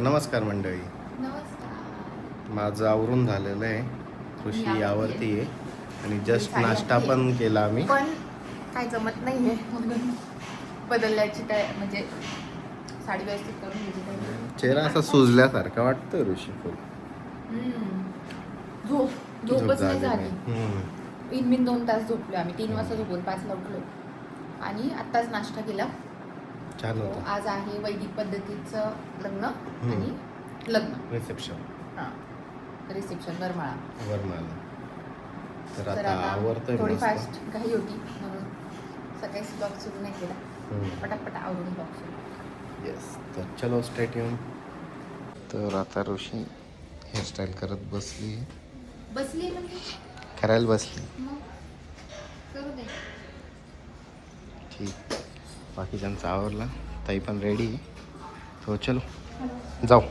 नमस्कार मंडळी. नमस्कार. माझं आवरून झालेलं आहे. ऋषी यावरती आहे आणि जस्ट नाश्ता पण केला आम्ही. पण काय जमत नाहीये म्हणून बदलल्याची काय म्हणजे साडी व्यवस्थित करून घेतली. चेहरा असा सुजल्यासारखा वाटतं ऋषी. झोपच नाही झाली. इन 2 तास झोपलो आम्ही. 3 वाजता झोपून 5ला उठलो आणि आत्ताच नाश्ता केला. छान होतं. आज आहे वैदिक पद्धतीचं लग्न आणि लग्न रिसेप्शन. रिसेप्शन वरमाला. तर आता आवरतोय थोडी मस्त. फास्ट घाई होती म्हणून सकाळीच ब्लॉग सुरू नाही केला. पटापट आवरून ब्लॉग सुरू. येस. तर चलो स्टे ट्यून. तर आता ऋषी हेअरस्टाईल करत बसली. म्हणजे करायला बसली. मग करू दे. ठीक. बाकीच्यांचा आवरला. ताई पण रेडी आहे. तो चलो जाऊ.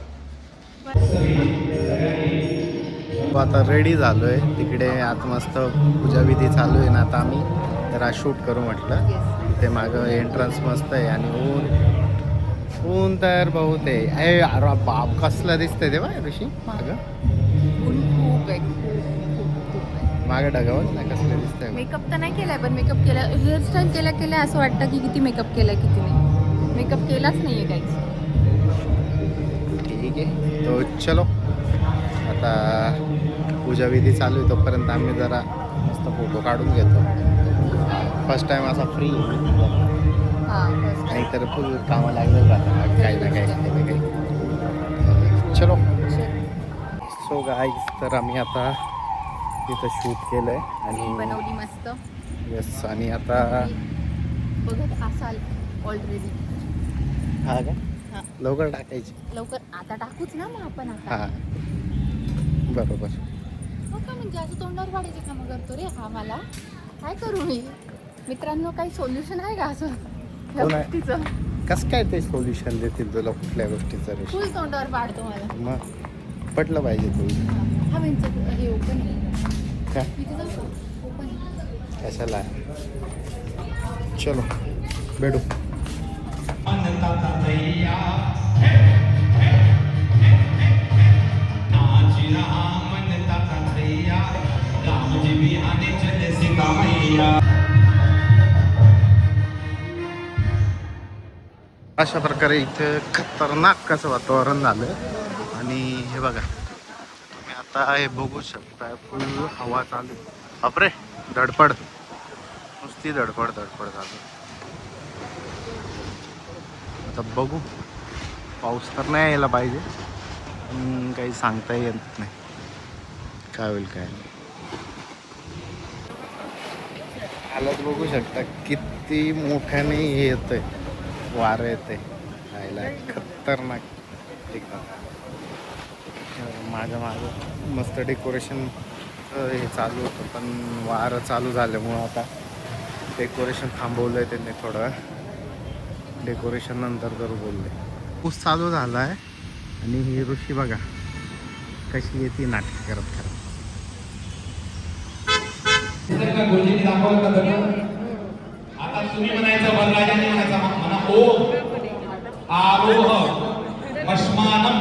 आता रेडी झालो आहे. तिकडे आता मस्त पूजाविधी चालू आहे ना. आता आम्ही जरा शूट करू म्हटलं. ते मागं एंट्रन्स मस्त आहे आणि ऊन तर बहुत आहे. अरे बाप कसलं दिसतंय ते बा ऋषी मागं. खूप आहे. मागं ढगावत ना कसलं दिसतंय. मेकअप तर नाही केलाय पण मेकअप केला. हेअरस्टाईल केल्या असं वाटतं की किती मेकअप केलाय किती नाही. मेकअप केलाच नाहीये काहीच. ठीक आहे. तो चलो आता पूजाविधी चालू आहे तोपर्यंत आम्ही जरा मस्त फोटो काढून घेतो. फर्स्ट टाइम असा फ्री. नाहीतर फुल कामं लागलं राहतात काही ना काही. चलो. सो गाईज, तर आम्ही आता तिथं शूट केलंय आणि बनवली मस्त. येस. आणि आता बघत असाल ऑलरेडी. हा का लवकर टाकायची. लवकर आता टाकूच ना मग आपण आता. हां बरोबर. हो का, म्हणजे असं तोंडावर पाडायची कामं करतो रे हा. मला काय करू मी. मित्रांनो काही सोल्युशन आहे का असं या हो ना. गोष्टीचं? कसं काय ते सोल्युशन देतील तुला कुठल्या गोष्टीचं ऋषी? फुल तोंडावर पाडतो मला. मग पटलं पाहिजे तू. हा म्हणजे हे ओपन आहे. काय इथे जाऊ का? ओपन आहे. कशाला. चलो भेटू. अशा प्रकारे इथे खतरनाक कसं वातावरण झालं. आणि हे बघा तुम्ही आता हे बघू शकता फुल हवा चालू. बापरे धडपड, नुसती धडपड चालू. आता बघू. पाऊस तर नाही यायला पाहिजे. काही सांगता येत नाही काय होईल काय नाही. हालत बघू शकता किती मोठ्याने येतंय वारं येते. खायला खतरनाक एकदम. माझ्या मागं मस्त डेकोरेशन हे चालू होतं पण वारं चालू झाल्यामुळं आता डेकोरेशन थांबवलं आहे त्यांनी थोडं. डेकोरेशन नंतर करू बोलले. पाऊस चालू झाला आहे आणि ही ऋषी बघा कशी येते नाटक करत. आता तुम्ही म्हणायचं वरराजाने म्हणायचा म्हणा ओम आरोह मश्मानम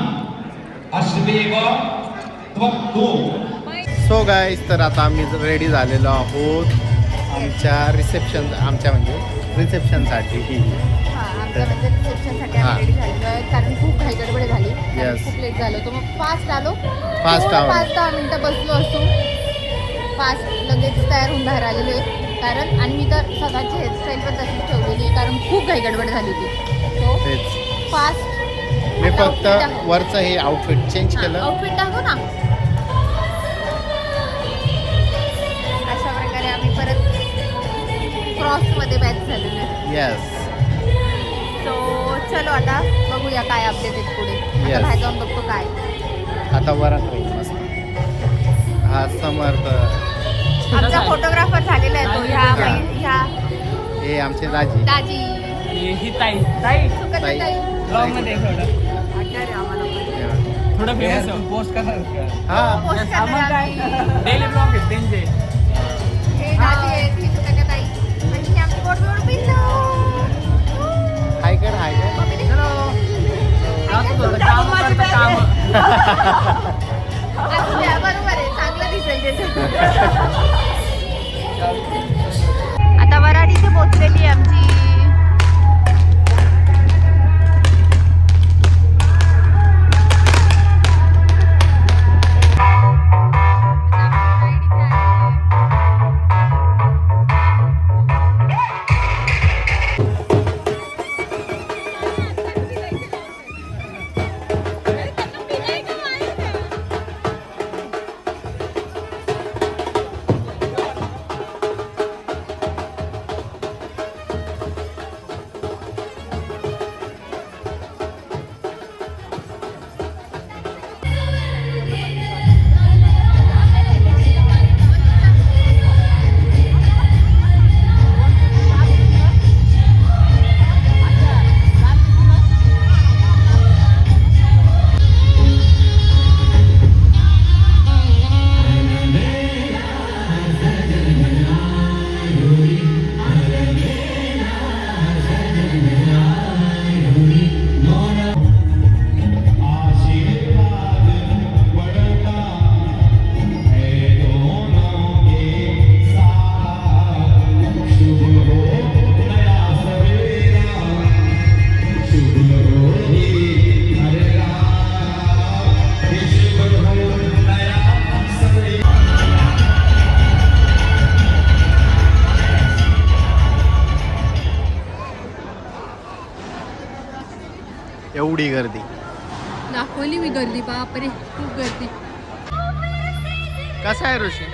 अश्वेव त्वक्तु. सो गाईज, तर आता आम्ही रेडी झालेलो आहोत आमच्या रिसेप्शनसाठी. आमच्या म्हणजे रिसेप्शनसाठी आम्ही रेडी झालेलो आहे कारण खूप घाई गडबड झाली. खूप लेट झालो तर मग फास्ट आलो. 5-10 मिनिटं बसलो असतो. फास्ट लगेच तयार होऊन बाहेर आलेलो आहे. कारण आणि मी तर स्वतःची हेअरस्टाईल पण तशीच ठेवलेली कारण खूप घाई गडबड झाली होती. So fast. मी फक्त वरचं हे आउटफिट चेंज केलं. आउटफिट दाखव ना. अशा प्रकारे आम्ही परत क्रॉसमध्ये मॅच झालेलो आहे. येस. सो चलो आता बघूया काय अपडेट आहेत पुढे. Yes. बाहेर जाऊन बघतो काय. आता वरात राहील मस्त. हा समर्थ आमचा फोटोग्राफर झालेला आहे तो. ह्या हे आमचे दाजी. ही ताई ताई सुकन्या ताई. ब्लॉग मध्ये थोडं फेमस पोस्ट करणार हा पोस्ट करणार आम्ही. डेली ब्लॉग आहेत त्यांचे. हे दाजी आहेत, ही सुकन्या ताई आणि ही आमची गोड पिल्लू. हाय कर. मम्मी दे. काम करत असू द्या, बरोबर आहे, चांगलं दिसेल त्याचं. आता वराड इथे पोहोचलेली आहे आमची. एवढी गर्दी. दाखवली मी गर्दी, बापरे खूप गर्दी. कसा आहे ऋषी?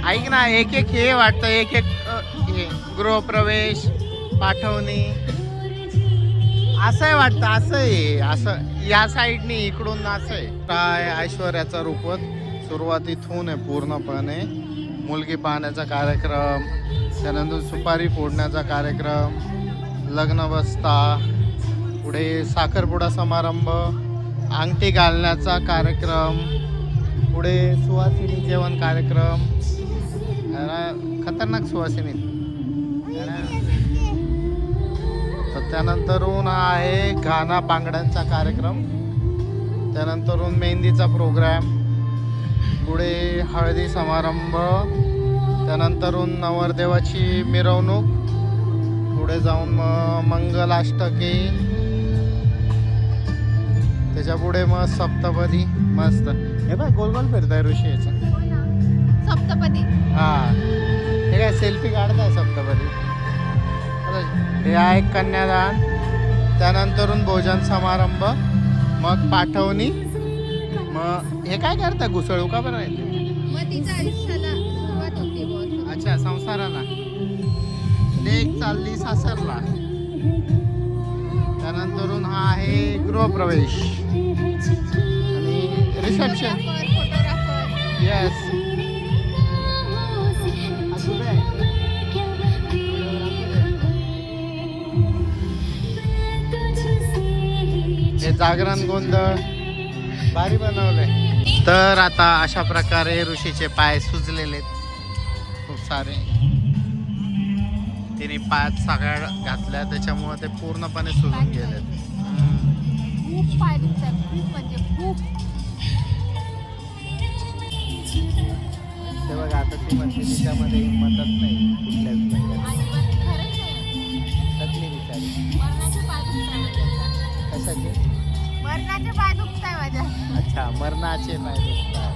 ऐक ना, एक एक हे वाटतं, एक एक हे गृहप्रवेश, पाठवणी असं आहे वाटतं. असं आहे, असं या साईडनी इकडून असं आहे. काय ऐश्वर्याचा रूपवत सुरुवात इथून आहे पूर्णपणे. मुलगी पाहण्याचा कार्यक्रम, त्यानंतर सुपारी फोडण्याचा कार्यक्रम, लग्न बसता, पुढे साखरपुडा समारंभ, अंगठी घालण्याचा कार्यक्रम, पुढे सुवासिनी जेवण कार्यक्रम. खतरनाक सुवासिनी. तर त्यानंतरून आहे गाणा बांगड्यांचा कार्यक्रम, त्यानंतरून मेहंदीचा प्रोग्राम, पुढे हळदी समारंभ, त्यानंतरून नवरदेवाची मिरवणूक, पुढे जाऊन मंगलाष्टके, त्याच्या पुढे मग सप्तपदी. मस्त हे बघ, गोल गोल फिरताय ऋषी याचं. सप्तपदी. हा, हे काय सेल्फी काढताय सप्तपदी. हे आहे कन्यादान, त्यानंतरून भोजन समारंभ, मग पाठवणी. मग हे काय करता, घुसळू का बरं? मग तिच्या आयुष्याला सुरुवात होती बुवा. अच्छा, संसाराला. लेक चालली सासरला. त्यानंतरून हा आहे गृहप्रवेश आणि रिसेप्शन. फोटोग्राफर. येस. हे जागरण गोंधळ भारी बनवलंय. तर आता अशा प्रकारे ऋषीचे पाय सुजलेले खूप सारे. तिने पायात सगळ्या घातल्या, त्याच्यामुळे ते पूर्णपणे सुजून गेले. खूप पाय दुखतात, खूप म्हणजे खूप. ते बघा, आता ती म्हणते तिच्यामध्ये हिंमतच नाही कुठल्याच प्रकारे. खरंच आहे. थकली बिचारी. मरणाचे पाय दुखताय माझ्या. कशाचे? मरणाचे पाय दुखताय माझ्या. अच्छा, मरणाचे पाय दुखतात.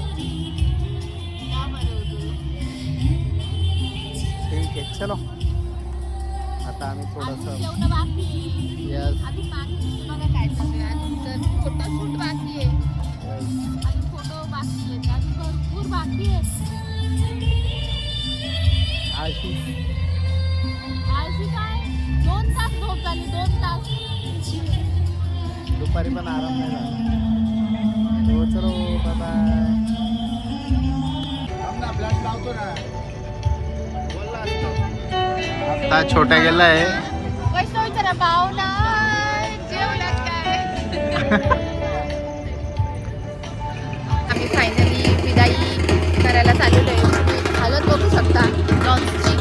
ठीक आहे, चलो. आता आम्ही थोडंसं जेवण बाकी आहे. यस आधी बाकी बघा काय चालू आहे. अजून तर फोटोशूट बाकी आहे. अजून फोटो बाकी आहेत. अजून भरपूर बाकी आहे. आळशी. आळशी काय 2 तास झोप झाली, 2 तास. दुपारी पण आराम नाही झाला. हो, चलो, बाय. आता छोट्या गेलाय. वैष्णव विचारा पाहुणा जेवणात काय. आम्ही फायनली विदाई करायला चाललेलो आहे. हालत बघू शकता जॉन्सची.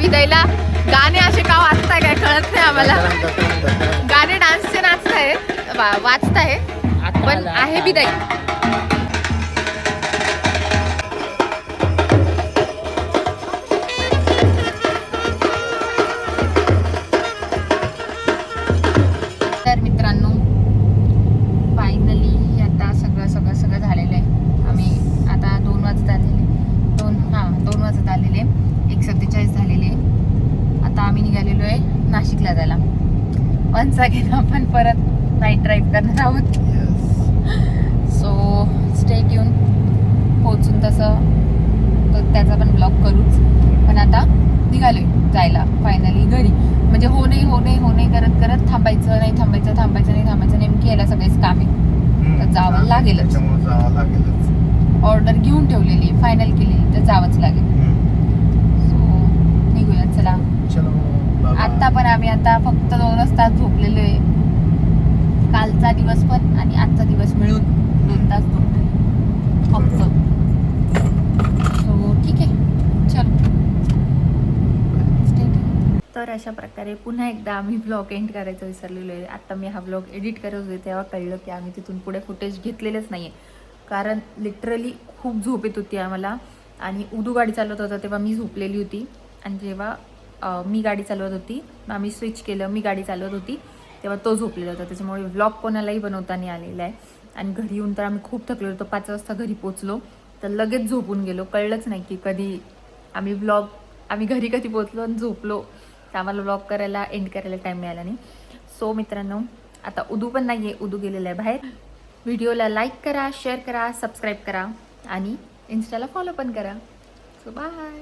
विदायला गाणे असे का वाचताय काय कळत नाही आम्हाला. गाणे डान्सचे नाचताय वाचताय पण आहे विदाई. तर मित्रांनो फायनली आता सगळं झालेलं आहे. आम्ही आता 2 वाजता आलेले 2 वाजता आलेले 1:47 झालेले. आता आम्ही निघालेलो आहे नाशिकला जायला. वन्स अगेन आपण परत नाईट ड्राईव्ह करणार आहोत. So stay tune. पोचून तसं तर त्याचा पण ब्लॉग करूच. पण आता निघालोय जायला फायनली घरी. म्हणजे हो नाही करत थांबायचं नाही. नेमकी यायला सगळेच काम आहे तर जावं लागेलच. ऑर्डर घेऊन ठेवलेली फायनल केलेली तर जावंच लागेल. सो निघूया चला. आता पण आम्ही आता फक्त 2 तास झोपलेलो आहे. कालचा दिवस पण आणि आजचा दिवस मिळून 2 तास झोपले फक्त. सो ठीक आहे चलो. तर अशा प्रकारे पुन्हा एकदा आम्ही ब्लॉग एंड करायचं विसरलेलो आहे. आता मी हा ब्लॉग एडिट करत होते तेव्हा कळलं की आम्ही तिथून पुढे फुटेज घेतलेलंच नाही आहे. कारण लिटरली खूप झोप येत होती आम्हाला. आणि उदू गाडी चालवत होता तेव्हा मी झोपलेली होती. आणि जेव्हा मी गाडी चालवत होती आम्ही स्विच केलं, मी गाडी चालवत होती तेव्हा तो झोपलेला होता. त्याच्यामुळे व्लॉग कोणालाही बनवता नाही आलेला आहे. आणि घरी येऊन तर आम्ही खूप थकलो होतो. 5 वाजता घरी पोचलो तर लगेच झोपून गेलो. कळलंच नाही की कधी आम्ही घरी कधी पोचलो आणि झोपलो. तर आम्हाला व्लॉग करायला एंड करायला टाईम मिळाला नाही. सो मित्रांनो आता उदू पण नाही आहे, उदू गेलेला आहे बाहेर. व्हिडिओला लाईक करा, शेअर करा, सबस्क्राईब करा आणि इन्स्टाला फॉलो पण करा. So bye.